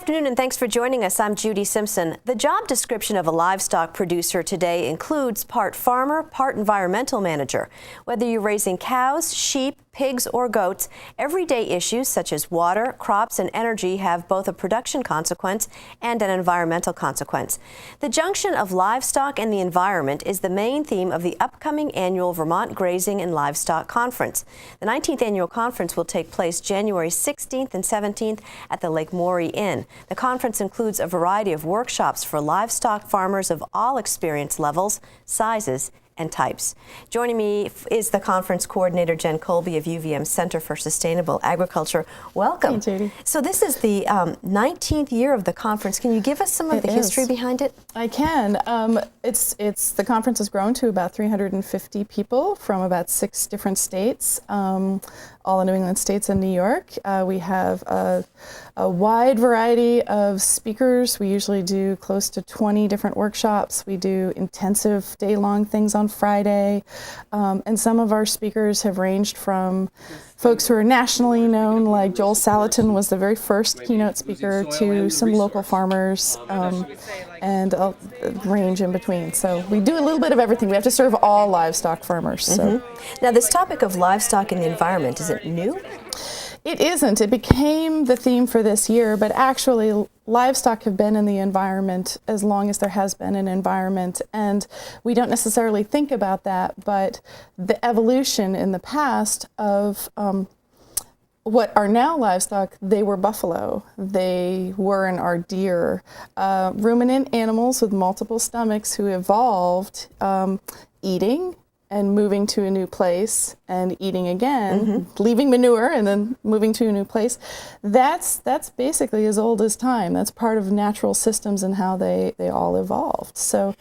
afternoon and thanks for joining us. I'm Judy Simpson. The job description of a livestock producer today includes part farmer, part environmental manager. Whether you're raising cows, sheep, pigs, or goats, everyday issues such as water, crops, and energy have both a production consequence and an environmental consequence. The junction of livestock and the environment is the main theme of the upcoming annual Vermont Grazing and Livestock Conference. The 19th annual conference will take place January 16th and 17th at the Lake Morey Inn. The conference includes a variety of workshops for livestock farmers of all experience levels, sizes, and types. Joining me is the conference coordinator, Jen Colby of UVM Center for Sustainable Agriculture. Welcome. Hey, Judy. So this is the 19th year of the conference. Can you give us some of the history behind it? I can. The conference has grown to about 350 people from about 6 different states, all the New England states and New York. We have a wide variety of speakers. We usually do close to 20 different workshops. We do intensive day-long things on Friday. And some of our speakers have ranged from folks who are nationally known, like Joel Salatin was the very first keynote speaker, to some local farmers, and a range in between. So we do a little bit of everything. We have to serve all livestock farmers. So. Now, this topic of livestock and the environment, is it new? It isn't. It became the theme for this year, but actually livestock have been in the environment as long as there has been an environment, and we don't necessarily think about that, but the evolution in the past of what are now livestock, they were buffalo, they were and are deer, ruminant animals with multiple stomachs who evolved eating and moving to a new place and eating again, leaving manure and then moving to a new place. That's basically as old as time. That's part of natural systems and how they all evolved. So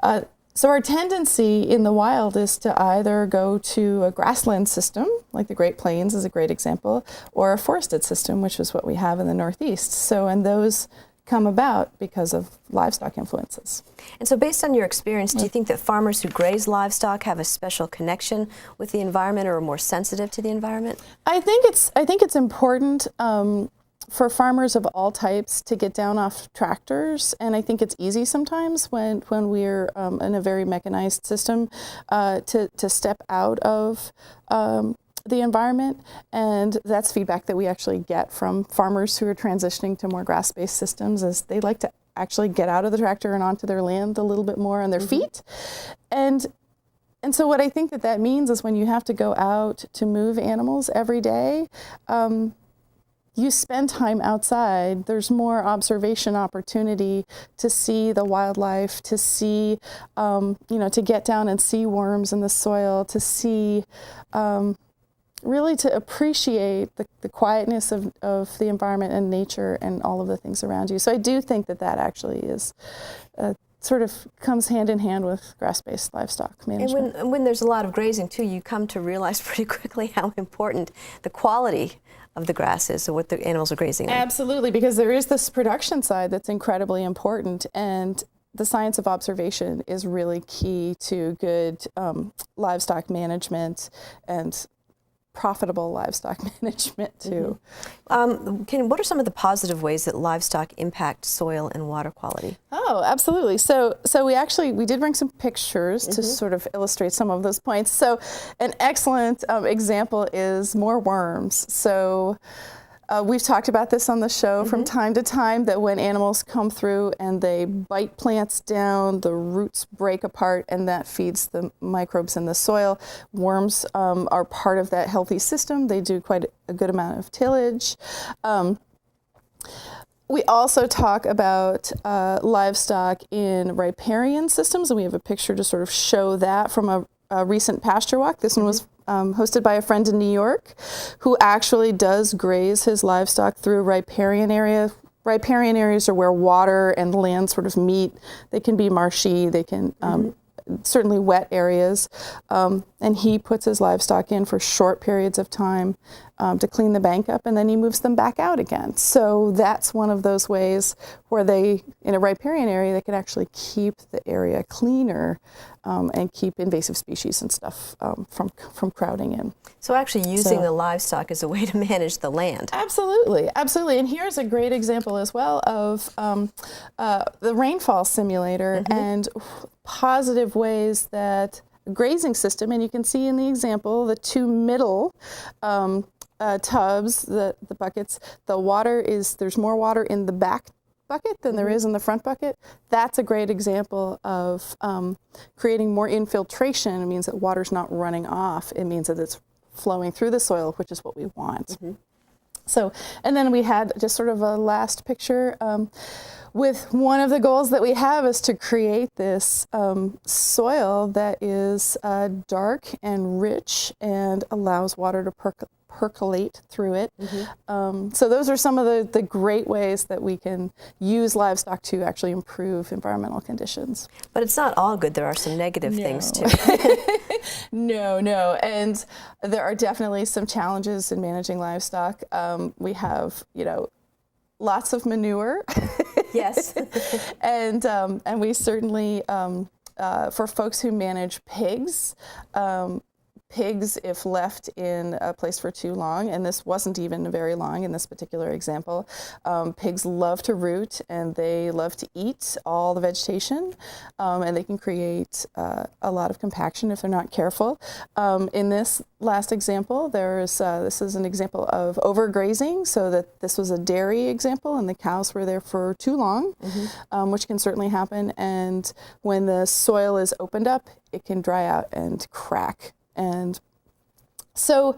our tendency in the wild is to either go to a grassland system, like the Great Plains is a great example, or a forested system, which is what we have in the Northeast. So, and those come about because of livestock influences. And so based on your experience, do you think that farmers who graze livestock have a special connection with the environment or are more sensitive to the environment? I think it's important for farmers of all types to get down off tractors, and I think it's easy sometimes when we're in a very mechanized system to step out of the environment, and that's feedback that we actually get from farmers who are transitioning to more grass-based systems, as they like to actually get out of the tractor and onto their land a little bit more on their feet. And so what I think that means is when you have to go out to move animals every day, you spend time outside, there's more observation opportunity to see the wildlife, to see, to get down and see worms in the soil, to see, really to appreciate the quietness of the environment and nature and all of the things around you. So I do think that actually is sort of comes hand in hand with grass-based livestock management. And when there's a lot of grazing too, you come to realize pretty quickly how important the quality of the grass is, so what the animals are grazing on. Absolutely, because there is this production side that's incredibly important, and the science of observation is really key to good livestock management and profitable livestock management too. What are some of the positive ways that livestock impact soil and water quality? Oh, absolutely. So we did bring some pictures to sort of illustrate some of those points. So an excellent example is more worms. So we've talked about this on the show from time to time, that when animals come through and they bite plants down, the roots break apart, and that feeds the microbes in the soil. Worms are part of that healthy system. They do quite a good amount of tillage. We also talk about livestock in riparian systems, and we have a picture to sort of show that from a recent pasture walk. This one was hosted by a friend in New York who actually does graze his livestock through a riparian area. Riparian areas are where water and land sort of meet. They can be marshy, they can certainly wet areas, and he puts his livestock in for short periods of time to clean the bank up, and then he moves them back out again. So that's one of those ways where they, in a riparian area, they can actually keep the area cleaner and keep invasive species and stuff from crowding in. So actually using the livestock as a way to manage the land. Absolutely, absolutely. And here's a great example as well of the rainfall simulator and positive ways that grazing system, and you can see in the example the two middle tubs, the buckets, there's more water in the back bucket than there is in the front bucket. That's a great example of creating more infiltration. It means that water's not running off. It means that it's flowing through the soil, which is what we want. So, and then we had just sort of a last picture with one of the goals that we have is to create this soil that is dark and rich and allows water to percolate through it. So those are some of the great ways that we can use livestock to actually improve environmental conditions. But it's not all good. There are some negative things too. No, and there are definitely some challenges in managing livestock. We have, lots of manure. Yes. and we certainly, for folks who manage pigs, if left in a place for too long, and this wasn't even very long in this particular example, pigs love to root and they love to eat all the vegetation, and they can create a lot of compaction if they're not careful. In this last example, this is an example of overgrazing, so that this was a dairy example and the cows were there for too long, which can certainly happen. And when the soil is opened up, it can dry out and crack. And so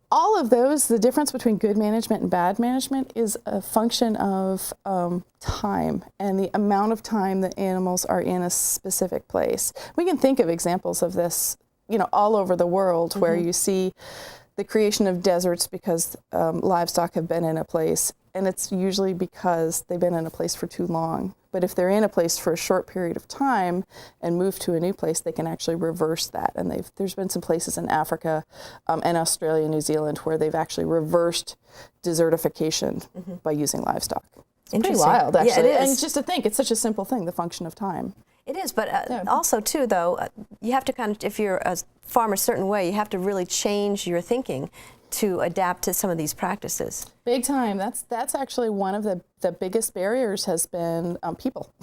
all of those, the difference between good management and bad management is a function of time and the amount of time that animals are in a specific place. We can think of examples of this, all over the world where you see the creation of deserts because livestock have been in a place, and it's usually because they've been in a place for too long. But if they're in a place for a short period of time and move to a new place, they can actually reverse that. And there's been some places in Africa and Australia, New Zealand, where they've actually reversed desertification by using livestock. It's pretty wild, actually. Yeah, it is. And just to think, it's such a simple thing, the function of time. It is, but also too, though, you have to kind of, if you're a farmer a certain way, you have to really change your thinking to adapt to some of these practices. Big time. That's actually one of the biggest barriers has been people.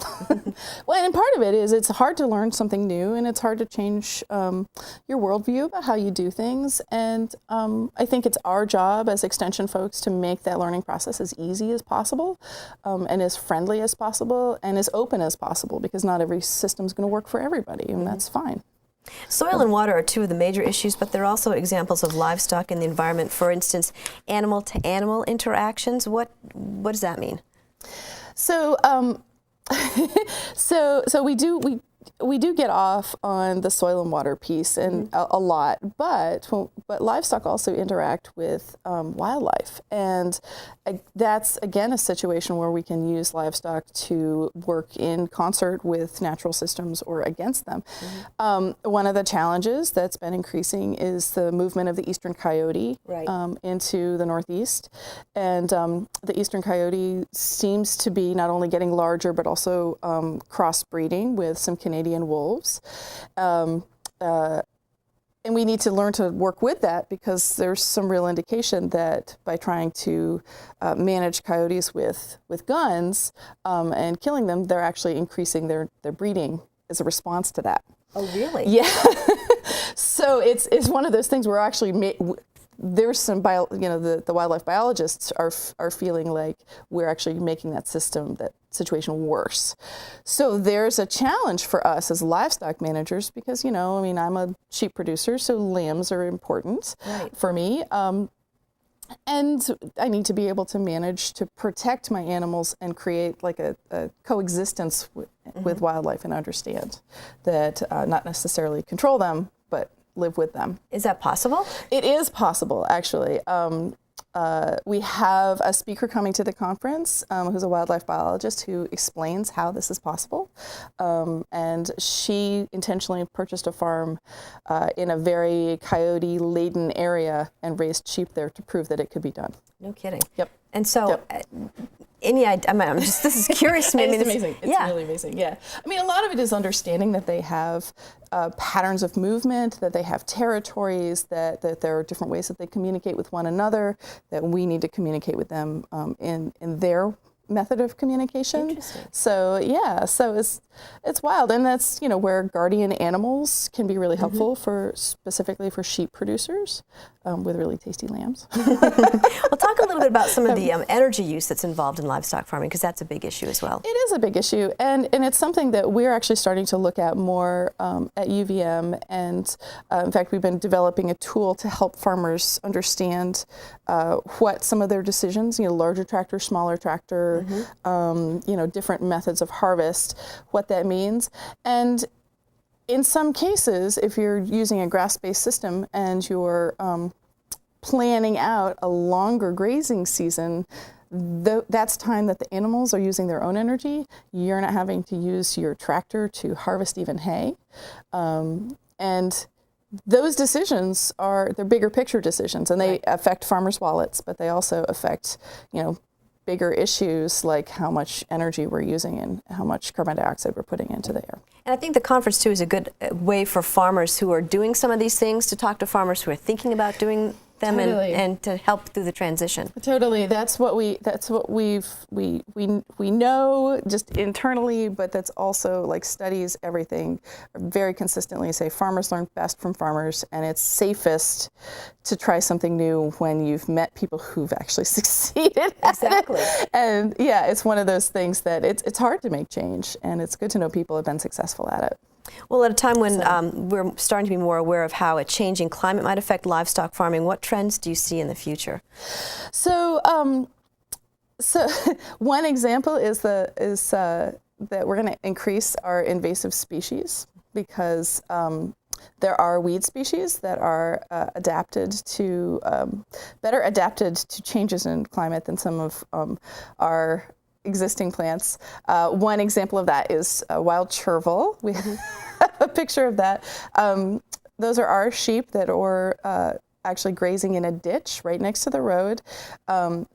Well, and part of it is it's hard to learn something new, and it's hard to change your worldview about how you do things. And I think it's our job as extension folks to make that learning process as easy as possible, and as friendly as possible, and as open as possible, because not every system is going to work for everybody, and that's fine. Soil and water are two of the major issues, but there are also examples of livestock in the environment. For instance, animal-to-animal interactions. What does that mean? So, so we do get off on the soil and water piece, and a lot, but livestock also interact with wildlife, and that's again a situation where we can use livestock to work in concert with natural systems or against them. One of the challenges that's been increasing is the movement of the eastern coyote into the northeast, and the eastern coyote seems to be not only getting larger but also crossbreeding with some Canadian wolves. And we need to learn to work with that, because there's some real indication that by trying to manage coyotes with guns and killing them, they're actually increasing their breeding as a response to that. Oh, really? Yeah. So it's one of those things where actually there's some the wildlife biologists are feeling like we're actually making that situation worse. So there's a challenge for us as livestock managers, because I'm a sheep producer, so lambs are important for me. And I need to be able to manage to protect my animals and create like a coexistence with wildlife, and understand that not necessarily control them, but live with them. Is that possible? It is possible, actually. We have a speaker coming to the conference who's a wildlife biologist who explains how this is possible. And she intentionally purchased a farm in a very coyote-laden area and raised sheep there to prove that it could be done. No kidding. Yep. And so, any idea? This is curious to me. It's amazing. It's really amazing. Yeah. I mean, a lot of it is understanding that they have patterns of movement, that they have territories, that there are different ways that they communicate with one another, that we need to communicate with them in their method of communication. Interesting. So yeah, so it's wild, and that's where guardian animals can be really helpful for specifically for sheep producers with really tasty lambs. Well, talk a little bit about some of the energy use that's involved in livestock farming, because that's a big issue as well. It is a big issue, and it's something that we're actually starting to look at more at UVM, and in fact we've been developing a tool to help farmers understand what some of their decisions, larger tractor, smaller tractor, different methods of harvest, what that means. And in some cases, if you're using a grass-based system and you're planning out a longer grazing season, that's time that the animals are using their own energy. You're not having to use your tractor to harvest even hay. And those decisions they're bigger picture decisions, and they affect farmers' wallets, but they also affect, bigger issues like how much energy we're using and how much carbon dioxide we're putting into the air. And I think the conference too is a good way for farmers who are doing some of these things to talk to farmers who are thinking about doing them and to help through the transition. Totally. That's what we know just internally, but that's also like studies, everything very consistently say farmers learn best from farmers, and it's safest to try something new when you've met people who've actually succeeded. Exactly. And yeah, it's one of those things that it's hard to make change, and it's good to know people have been successful at it. Well, at a time when we're starting to be more aware of how a changing climate might affect livestock farming, what trends do you see in the future? So one example is that we're going to increase our invasive species, because there are weed species that are better adapted to changes in climate than some of our existing plants. One example of that is wild chervil. We have a picture of that. Those are our sheep that are actually grazing in a ditch right next to the road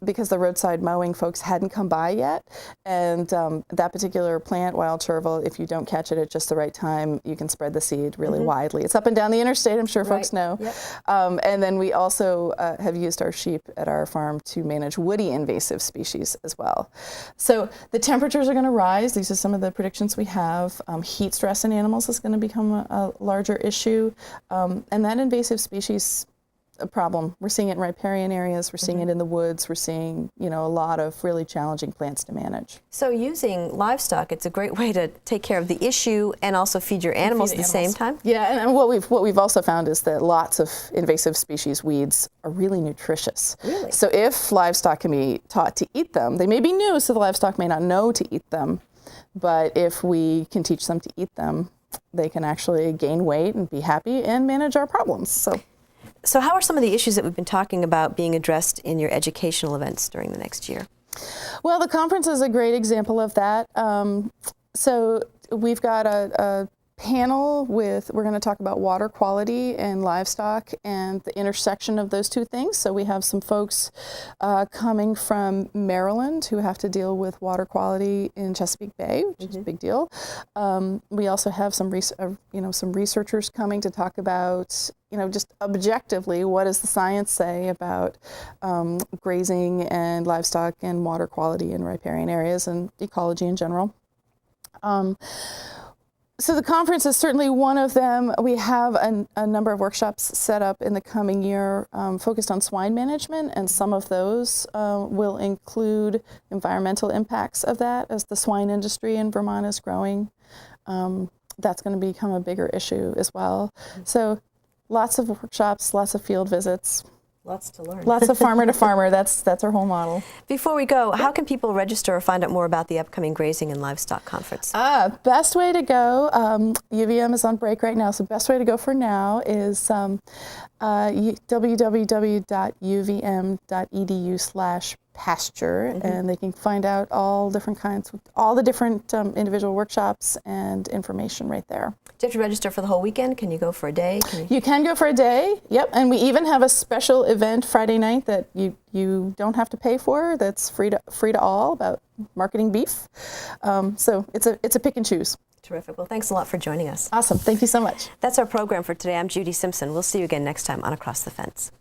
because the roadside mowing folks hadn't come by yet. And that particular plant, wild chervil, if you don't catch it at just the right time, you can spread the seed really widely. It's up and down the interstate, I'm sure folks know. Yep. And then we also have used our sheep at our farm to manage woody invasive species as well. So the temperatures are going to rise. These are some of the predictions we have. Heat stress in animals is going to become a larger issue. And that invasive species a problem. We're seeing it in riparian areas, we're seeing it in the woods, we're seeing, a lot of really challenging plants to manage. So using livestock, it's a great way to take care of the issue and also feed your animals at the same time? Yeah, and what we've also found is that lots of invasive species weeds are really nutritious. Really? So if livestock can be taught to eat them, they may be new, so the livestock may not know to eat them, but if we can teach them to eat them, they can actually gain weight and be happy and manage our problems. So how are some of the issues that we've been talking about being addressed in your educational events during the next year? Well, the conference is a great example of that. So we've got a panel we're going to talk about water quality and livestock and the intersection of those two things. So we have some folks coming from Maryland who have to deal with water quality in Chesapeake Bay, which is a big deal. We also have some researchers coming to talk about just objectively, what does the science say about grazing and livestock and water quality in riparian areas and ecology in general. So the conference is certainly one of them. We have a number of workshops set up in the coming year focused on swine management, and some of those will include environmental impacts of that as the swine industry in Vermont is growing. That's going to become a bigger issue as well. So lots of workshops, lots of field visits. Lots to learn. Lots of farmer to farmer. That's our whole model. Before we go, how can people register or find out more about the upcoming Grazing and Livestock Conference? Best way to go, UVM is on break right now, so best way to go for now is www.uvm.edu/pasture, and they can find out all the different individual workshops and information right there. Do you have to register for the whole weekend? Can you go for a day? You can go for a day, yep, and we even have a special event Friday night that you don't have to pay for, that's free to all, about marketing beef. So it's a pick and choose. Terrific. Well, thanks a lot for joining us. Awesome. Thank you so much. That's our program for today. I'm Judy Simpson. We'll see you again next time on Across the Fence.